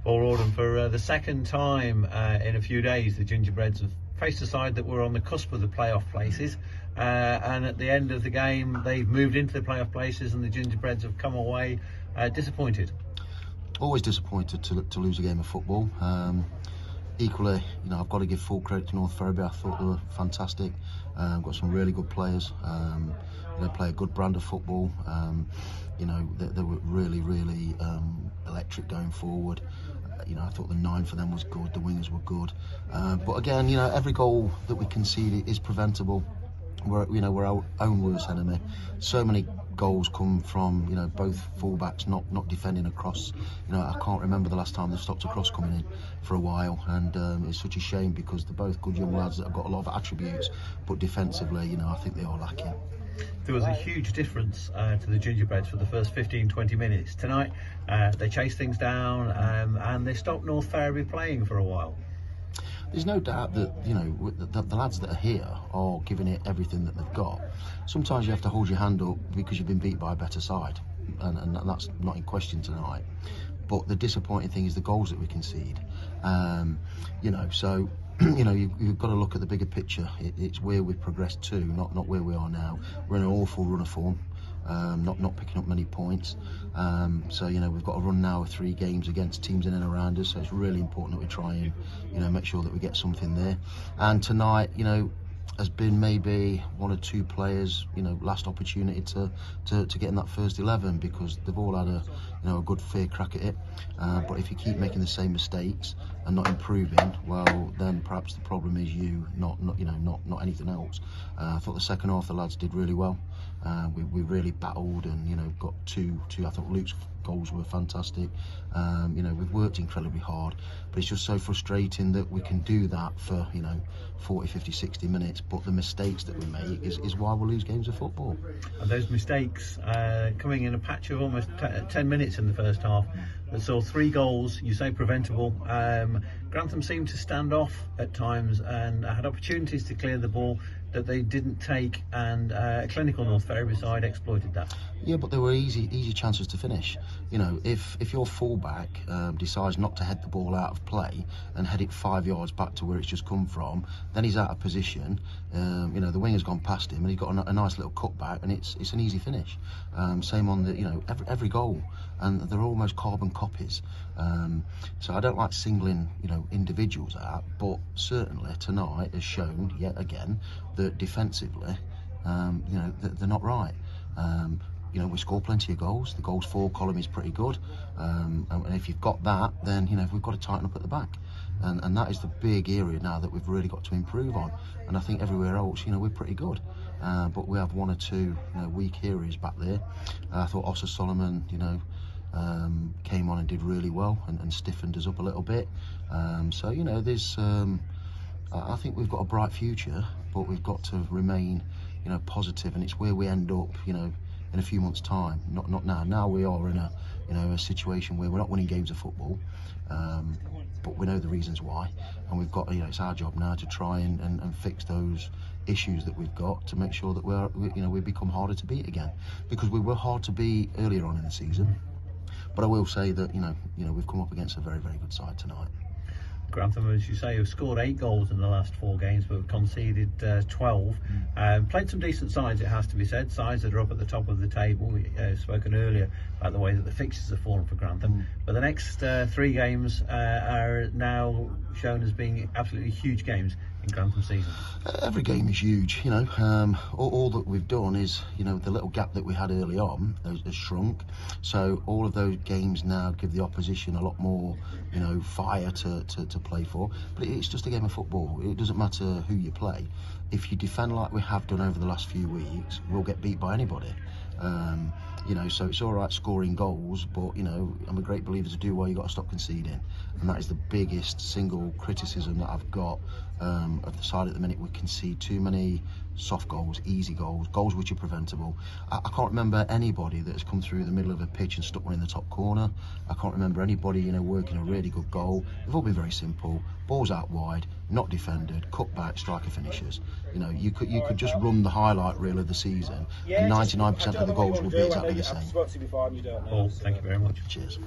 Well, Rawden, for the second time in a few days, the Gingerbreads have faced a side that were on the cusp of the playoff places. And at the end of the game, they've moved into the playoff places, and the Gingerbreads have come away disappointed. Always disappointed to lose a game of football. Equally, I've got to give full credit to North Ferriby. I thought they were fantastic. Got some really good players. They play a good brand of football. They were really electric going forward. I thought the 9 for them was good. The wingers were good. But again, every goal that we concede is preventable. We're our own worst enemy. So many goals come from both fullbacks not defending a cross. I can't remember the last time they've stopped a cross coming in for a while, and it's such a shame because they're both good young lads that have got a lot of attributes, but defensively, I think they are lacking. There was a huge difference to the Gingerbreads for the first 15-20 minutes. Tonight, they chased things down and they stopped North Ferriby playing for a while. There's no doubt that the lads that are here are giving it everything that they've got. Sometimes you have to hold your hand up because you've been beat by a better side, and that's not in question tonight. But the disappointing thing is the goals that we concede. So you've got to look at the bigger picture. It's where we've progressed to, not where we are now. We're in an awful run of form. Not picking up many points, so we've got a run now of 3 games against teams in and around us, so it's really important that we try and make sure that we get something there. And tonight has been maybe 1 or 2 players last opportunity to get in that first 11, because they've all had a good fair crack at it, but if you keep making the same mistakes and not improving, well, then perhaps the problem is you, not anything else. I thought the second half the lads did really well. We really battled and got two. I thought Luke's goals were fantastic. We've worked incredibly hard, but it's just so frustrating that we can do that for 40, 50, 60 minutes, but the mistakes that we make is why we lose games of football. And those mistakes coming in a patch of almost 10 minutes in the first half. So 3 goals, you say preventable. Grantham seemed to stand off at times and had opportunities to clear the ball that they didn't take, and a clinical North Ferriby side exploited that. Yeah, but they were easy chances to finish. If your fullback decides not to head the ball out of play and head it 5 yards back to where it's just come from, then he's out of position. The winger's gone past him and he's got a nice little cutback, and it's an easy finish. Same on the every goal, and they're almost carbon copies. So I don't like singling individuals out, but certainly tonight has shown yet again that defensively, they're not right. We score plenty of goals. The goals for column is pretty good, and if you've got that, then we've got to tighten up at the back, and that is the big area now that we've really got to improve on. And I think everywhere else, we're pretty good, but we have 1 or 2 weak areas back there. I thought Oscar Solomon, came on and did really well and stiffened us up a little bit. There's I think we've got a bright future, but we've got to remain positive, and it's where we end up in a few months' time, not now. Now we are in a situation where we're not winning games of football, but we know the reasons why, and we've got it's our job now to try and fix those issues that we've got, to make sure that we become harder to beat again, because we were hard to beat earlier on in the season. But I will say that we've come up against a very good side tonight. Grantham, as you say, have scored 8 goals in the last 4 games, but have conceded 12. Played some decent sides, it has to be said. Sides that are up at the top of the table. We spoken earlier about the way that the fixtures have fallen for Grantham. But the next 3 games are now shown as being absolutely huge games in Grantham's season. Every game is huge, all that we've done is, the little gap that we had early on has shrunk. So all of those games now give the opposition a lot more, fire to play for. But it's just a game of football. It doesn't matter who you play. If you defend like we have done over the last few weeks, we'll get beat by anybody. So it's all right scoring goals, but I'm a great believer to do well, you've got to stop conceding, and that is the biggest single criticism that I've got of the side at the minute. We concede too many soft goals, easy goals which are preventable. I can't remember anybody that has come through the middle of a pitch and stuck one in the top corner. I can't remember anybody working a really good goal. They've all been very simple. Balls out wide, not defended, cut back, striker finishes. You could just run the highlight reel of the season, and 99% of the goals would be exactly the same. Paul, thank you very much. Cheers.